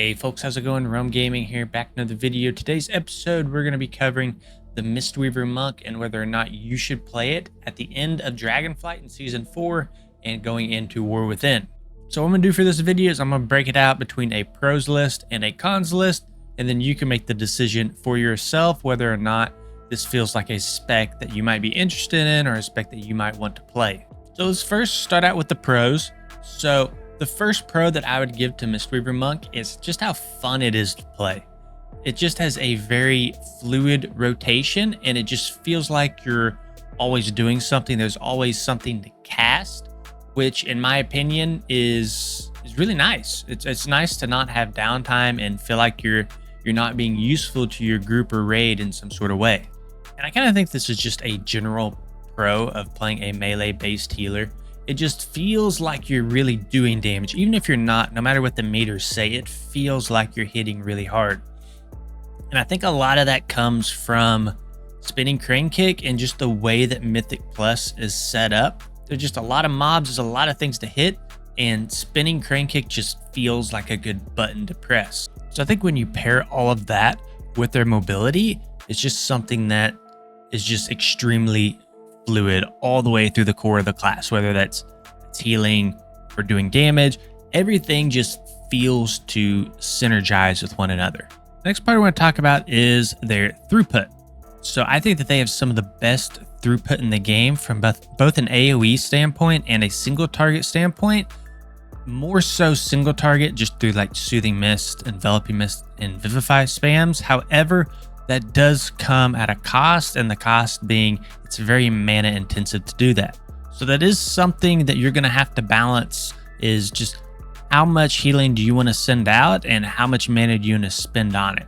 Hey folks, how's it going? Rome Gaming here, back in another video. Today's episode, we're going to be covering the Mistweaver Monk and whether or not you should play it at the end of Dragonflight in Season 4 and going into War Within. So what I'm going to do for this video is I'm going to break it out between a pros list and a cons list, and then you can make the decision for yourself whether or not this feels like a spec that you might be interested in or a spec that you might want to play. So let's first start out with the pros. So the first pro that I would give to Mistweaver Monk is just how fun it is to play. It just has a very fluid rotation and it just feels like you're always doing something. There's always something to cast, which in my opinion is really nice. It's nice to not have downtime and feel like you're not being useful to your group or raid in some sort of way. And I kind of think this is just a general pro of playing a melee based healer. It just feels like you're really doing damage. Even if you're not, no matter what the meters say, it feels like you're hitting really hard. And I think a lot of that comes from spinning crane kick and just the way that Mythic Plus is set up. There's just a lot of mobs, there's a lot of things to hit, and spinning crane kick just feels like a good button to press. So I think when you pair all of that with their mobility, it's just something that is just extremely fluid all the way through the core of the class, whether that's healing or doing damage. Everything just feels to synergize with one another. Next part I want to talk about is their throughput. So I think that they have some of the best throughput in the game from both an AoE standpoint and a single target standpoint. More so single target just through like Soothing Mist, Enveloping Mist, and Vivify spams. However, that does come at a cost, and the cost being it's very mana intensive to do that. So that is something that you're going to have to balance, is just how much healing do you want to send out and how much mana do you want to spend on it,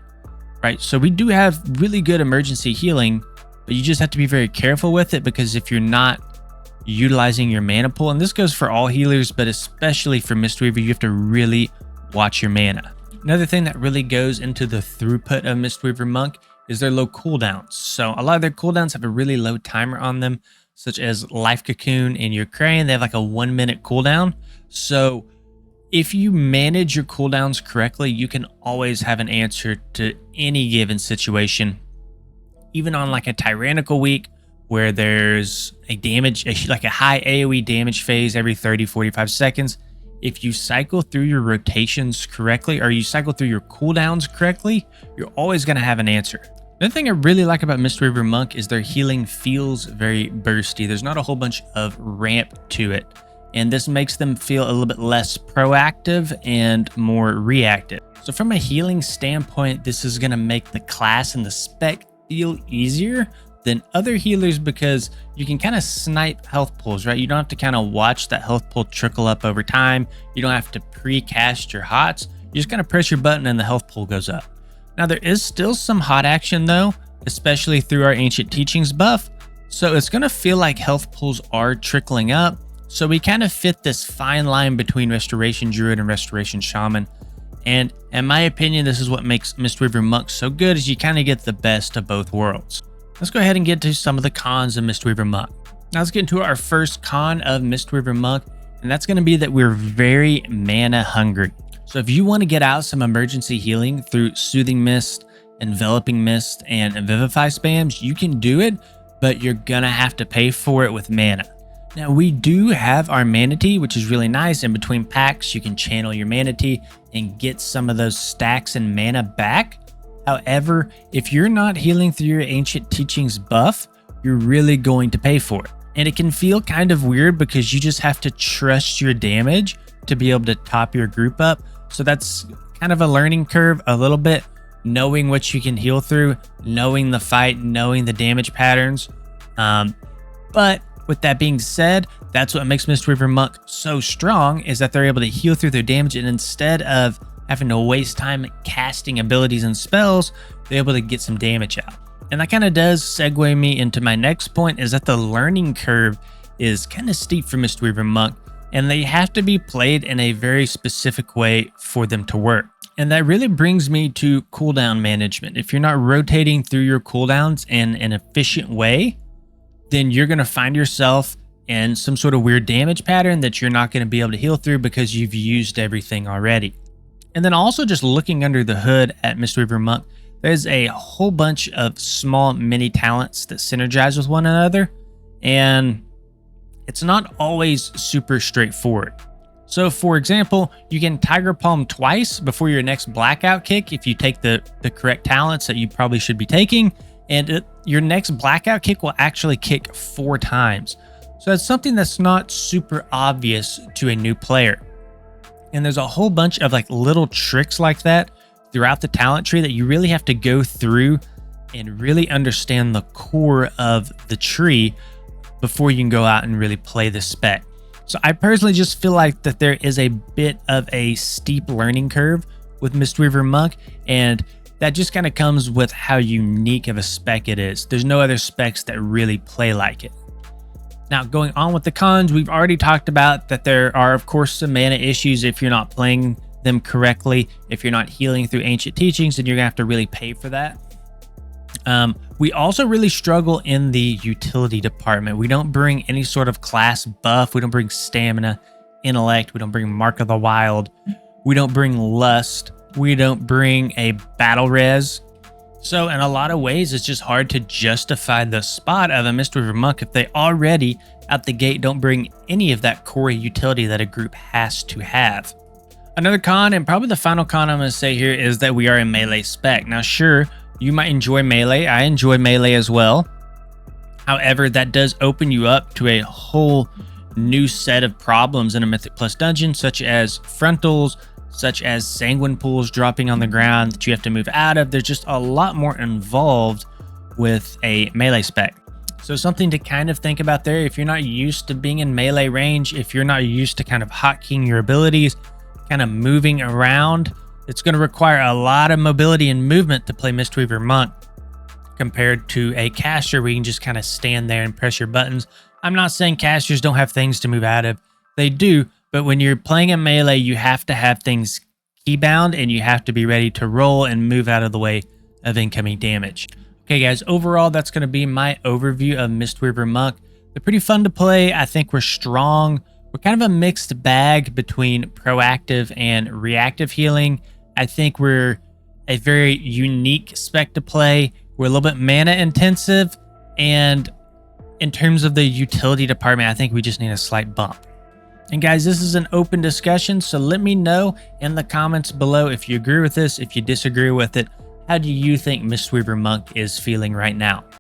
right? So we do have really good emergency healing, but you just have to be very careful with it, because if you're not utilizing your mana pool, and this goes for all healers, but especially for Mistweaver, you have to really watch your mana. Another thing that really goes into the throughput of Mistweaver Monk is their low cooldowns. So a lot of their cooldowns have a really low timer on them, such as Life Cocoon and your Crane. They have like a 1 minute cooldown. So if you manage your cooldowns correctly, you can always have an answer to any given situation. Even on like a tyrannical week where there's like a high AoE damage phase every 30-45 seconds, if you cycle through your rotations correctly, or you cycle through your cooldowns correctly, you're always going to have an answer. Another thing I really like about Mistweaver Monk is their healing feels very bursty. There's not a whole bunch of ramp to it, and this makes them feel a little bit less proactive and more reactive. So from a healing standpoint, this is going to make the class and the spec feel easier than other healers, because you can kind of snipe health pools, right? You don't have to kind of watch that health pool trickle up over time. You don't have to pre-cast your hots. You just kind of press your button and the health pool goes up. Now there is still some hot action though, especially through our Ancient Teachings buff. So it's going to feel like health pools are trickling up. So we kind of fit this fine line between Restoration Druid and Restoration Shaman. And in my opinion, this is what makes Mistweaver Monk so good, is you kind of get the best of both worlds. Let's go ahead and get to some of the cons of Mistweaver Monk. Now let's get into our first con of Mistweaver Monk, and that's going to be that we're very mana hungry. So if you want to get out some emergency healing through Soothing Mist, Enveloping Mist, and Vivify spams, you can do it, but you're going to have to pay for it with mana. Now we do have our Mana Tea, which is really nice. In between packs, you can channel your Mana Tea and get some of those stacks and mana back. However, if you're not healing through your Ancient Teachings buff, you're really going to pay for it. And it can feel kind of weird because you just have to trust your damage to be able to top your group up. So that's kind of a learning curve a little bit, knowing what you can heal through, knowing the fight, knowing the damage patterns. But with that being said, that's what makes Mistweaver Monk so strong, is that they're able to heal through their damage, and instead of having to waste time casting abilities and spells, they're able to get some damage out. And that kind of does segue me into my next point, is that the learning curve is kind of steep for Mistweaver Monk, and they have to be played in a very specific way for them to work. And that really brings me to cooldown management. If you're not rotating through your cooldowns in an efficient way, then you're going to find yourself in some sort of weird damage pattern that you're not going to be able to heal through because you've used everything already. And then also just looking under the hood at Mistweaver Monk, there's a whole bunch of small mini talents that synergize with one another, and it's not always super straightforward. So for example, you can Tiger Palm twice before your next blackout kick if you take the correct talents that you probably should be taking, and your next blackout kick will actually kick 4 times. So that's something that's not super obvious to a new player. And there's a whole bunch of like little tricks like that throughout the talent tree that you really have to go through and really understand the core of the tree before you can go out and really play the spec. So I personally just feel like that there is a bit of a steep learning curve with Mistweaver Monk, and that just kind of comes with how unique of a spec it is. There's no other specs that really play like it. Now, going on with the cons, we've already talked about that there are, of course, some mana issues if you're not playing them correctly. If you're not healing through ancient teachings, then you're gonna have to really pay for that. We also really struggle in the utility department. We don't bring any sort of class buff. We don't bring stamina, intellect. We don't bring Mark of the Wild. We don't bring lust. We don't bring a battle res. So in a lot of ways, it's just hard to justify the spot of a Mistweaver Monk if they already out the gate don't bring any of that core utility that a group has to have. Another con, and probably the final con I'm going to say here, is that we are a melee spec. Now sure, you might enjoy melee. I enjoy melee as well. However, that does open you up to a whole new set of problems in a Mythic Plus dungeon, such as frontals, such as sanguine pools dropping on the ground that you have to move out of. There's just a lot more involved with a melee spec. So something to kind of think about there. If you're not used to being in melee range, if you're not used to kind of hotkeying your abilities, kind of moving around, it's going to require a lot of mobility and movement to play Mistweaver Monk compared to a caster where you can just kind of stand there and press your buttons. I'm not saying casters don't have things to move out of. They do. But when you're playing a melee, you have to have things keybound and you have to be ready to roll and move out of the way of incoming damage. Okay, guys, overall, that's going to be my overview of Mistweaver Monk. They're pretty fun to play. I think we're strong. We're kind of a mixed bag between proactive and reactive healing. I think we're a very unique spec to play. We're a little bit mana intensive. And in terms of the utility department, I think we just need a slight bump. And guys, this is an open discussion, so let me know in the comments below if you agree with this, if you disagree with it. How do you think Mistweaver Monk is feeling right now?